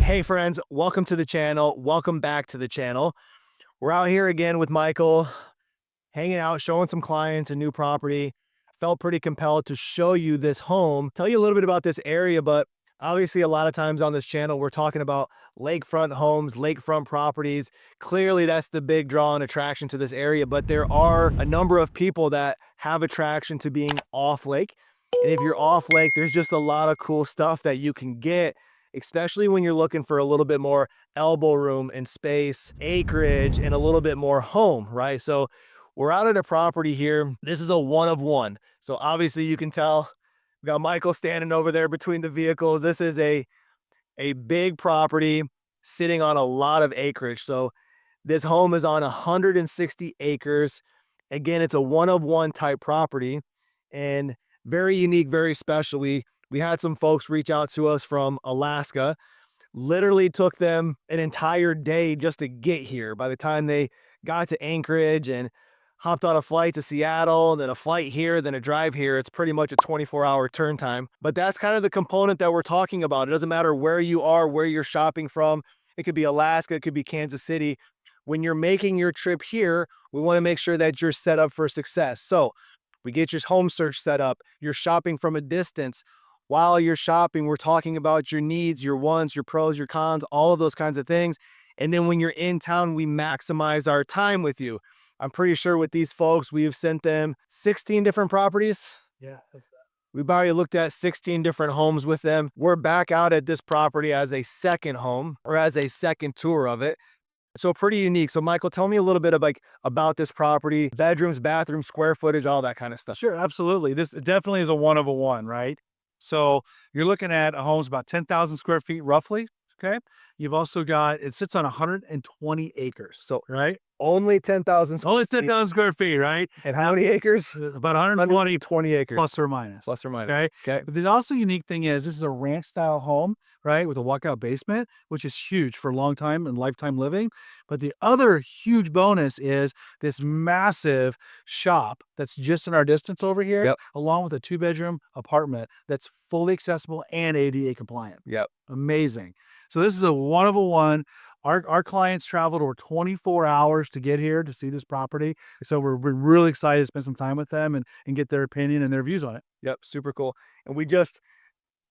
Hey friends, welcome to the channel. Welcome back to the channel. We're out here again with Michael, hanging out, showing some clients a new property. Felt pretty compelled to show you this home, tell you a little bit about this area, but obviously a lot of times on this channel, we're talking about lakefront homes, lakefront properties. Clearly that's the big draw and attraction to this area, but there are a number of people that have attraction to being off lake. And if you're off lake, there's just a lot of cool stuff that you can get, especially when you're looking for a little bit more elbow room and space, acreage, and a little bit more home, right? So we're out at a property here. This is a one of one. So obviously you can tell we got Michael standing over there between the vehicles. This is a big property sitting on a lot of acreage. So this home is on 160 acres. Again, it's a one of one type property and very unique, very special. We had some folks reach out to us from Alaska. Literally took them an entire day just to get here. By the time they got to Anchorage and hopped on a flight to Seattle, then a flight here, then a drive here, it's pretty much a 24-hour turn time. But that's kind of the component that we're talking about. It doesn't matter where you are, where you're shopping from. It could be Alaska, it could be Kansas City. When you're making your trip here, we want to make sure that you're set up for success. So we get your home search set up. You're shopping from a distance. While you're shopping, we're talking about your needs, your wants, your pros, your cons, all of those kinds of things. And then when you're in town, we maximize our time with you. I'm pretty sure with these folks, we've sent them 16 different properties. Yeah. We've already looked at 16 different homes with them. We're back out at this property as a second home or as a second tour of it. So pretty unique. So Michael, tell me a little bit about this property, bedrooms, bathrooms, square footage, all that kind of stuff. Sure, absolutely. This definitely is a one of a one, right? So you're looking at a home's about 10,000 square feet roughly. Okay. You've also got, it sits on 120 acres. So, right? Only 10,000 Only 10,000 square feet, right? And how many acres? About 120 20 acres. plus or minus. Plus or minus. Okay. Okay. But the also unique thing is this is a ranch style home, right? With a walkout basement, which is huge for long time and lifetime living. But the other huge bonus is this massive shop that's just in our distance over here, Yep. along with a 2-bedroom apartment that's fully accessible and ADA compliant. Yep. Amazing. So this is a one of a one. Our clients traveled over 24 hours to get here to see this property. So we're really excited to spend some time with them and get their opinion and their views on it. Yep. Super cool. And we just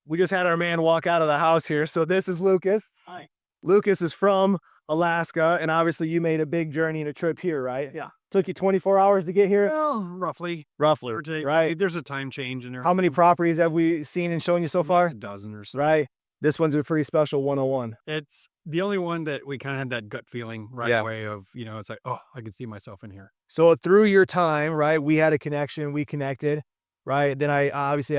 had our man walk out of the house here. So this is Lucas. Hi. Lucas is from Alaska. And obviously you made a big journey and a trip here, right? Yeah. Took you 24 hours to get here? Well, roughly. Roughly, right? There's a time change in there. How many properties have we seen and shown you so far? A dozen or so. Right. This one's a pretty special 101. It's the only one that we kind of had that gut feeling right away of, it's like, oh, I can see myself in here. So through your time, right, we had a connection, we connected, right? Then I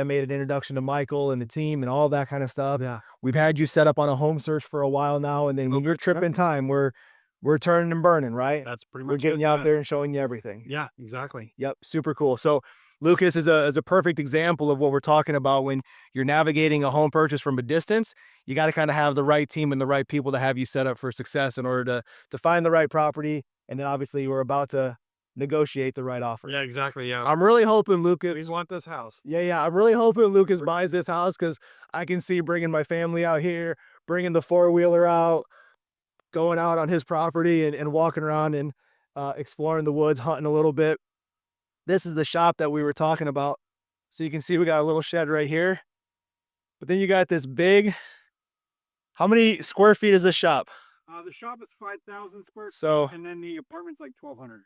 made an introduction to Michael and the team and all that kind of stuff. Yeah. We've had you set up on a home search for a while now. And then when you're tripping time, we're turning and burning, right? That's pretty much We're getting it, you out yeah. there and showing you everything. Yeah, exactly. Yep. Super cool. So Lucas is a perfect example of what we're talking about when you're navigating a home purchase from a distance. You got to kind of have the right team and the right people to have you set up for success in order to find the right property. And then obviously we're about to negotiate the right offer. Yeah, exactly. Yeah. I'm really hoping Lucas. We want this house. Yeah. I'm really hoping Lucas buys this house because I can see bringing my family out here, bringing the 4-wheeler out, going out on his property and walking around and exploring the woods, hunting a little bit. This is the shop that we were talking about. So you can see we got a little shed right here. But then you got this big, how many square feet is this shop? The shop is 5,000 square feet. So, and then the apartment's like 1,200.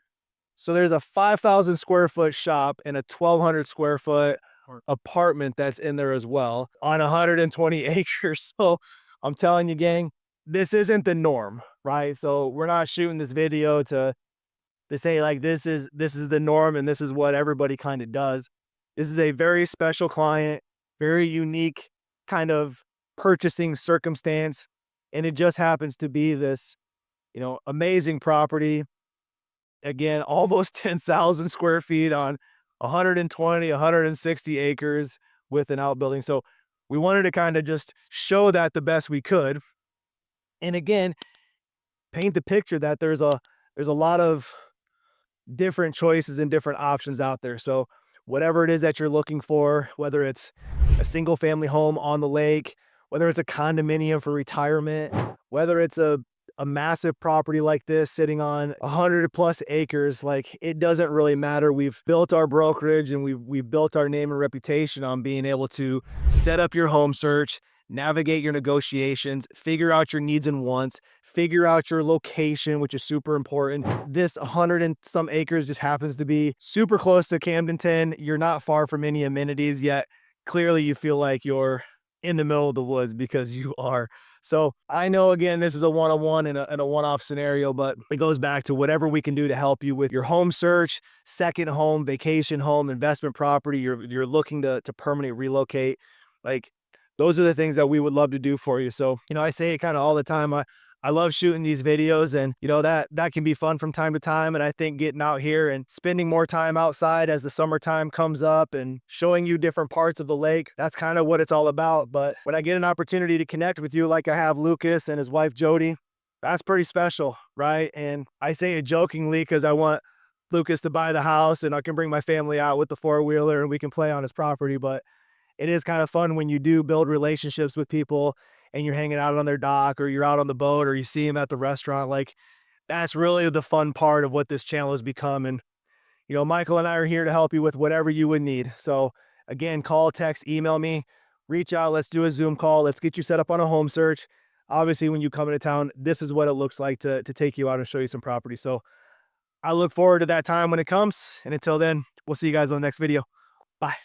so there's a 5,000 square foot shop and a 1,200 square foot apartment that's in there as well on 120 acres. So I'm telling you, gang, this isn't the norm, right? So we're not shooting this video to say like this is the norm and this is what everybody kind of does. This is a very special client, very unique kind of purchasing circumstance, and it just happens to be this, amazing property. Again, almost 10,000 square feet on 160 acres with an outbuilding. So we wanted to kind of just show that the best we could. And again, paint the picture that there's a lot of different choices and different options out there. So whatever it is that you're looking for, whether it's a single family home on the lake whether it's a condominium for retirement, whether it's a massive property like this sitting on 100+ acres, like it doesn't really matter. We've built our brokerage and we've built our name and reputation on being able to set up your home search, navigate your negotiations, figure out your needs and wants, figure out your location, which is super important. This 100 and some acres just happens to be super close to Camdenton. You're not far from any amenities, yet clearly you feel like you're in the middle of the woods, because you are. So I know, again, this is a one-on-one and a one-off scenario, but it goes back to whatever we can do to help you with your home search, second home, vacation home, investment property. You're looking to permanently relocate. Like, those are the things that we would love to do for you. So, I say it kind of all the time. I love shooting these videos, and that can be fun from time to time. And I think getting out here and spending more time outside as the summertime comes up and showing you different parts of the lake, that's kind of what it's all about. But when I get an opportunity to connect with you, like I have Lucas and his wife Jody, that's pretty special, right? And I say it jokingly because I want Lucas to buy the house and I can bring my family out with the four-wheeler and we can play on his property. But it is kind of fun when you do build relationships with people and you're hanging out on their dock, or you're out on the boat, or you see them at the restaurant. Like, that's really the fun part of what this channel has become. And, Michael and I are here to help you with whatever you would need. So again, call, text, email me, reach out. Let's do a Zoom call. Let's get you set up on a home search. Obviously, when you come into town, this is what it looks like to take you out and show you some property. So I look forward to that time when it comes. And until then, we'll see you guys on the next video. Bye.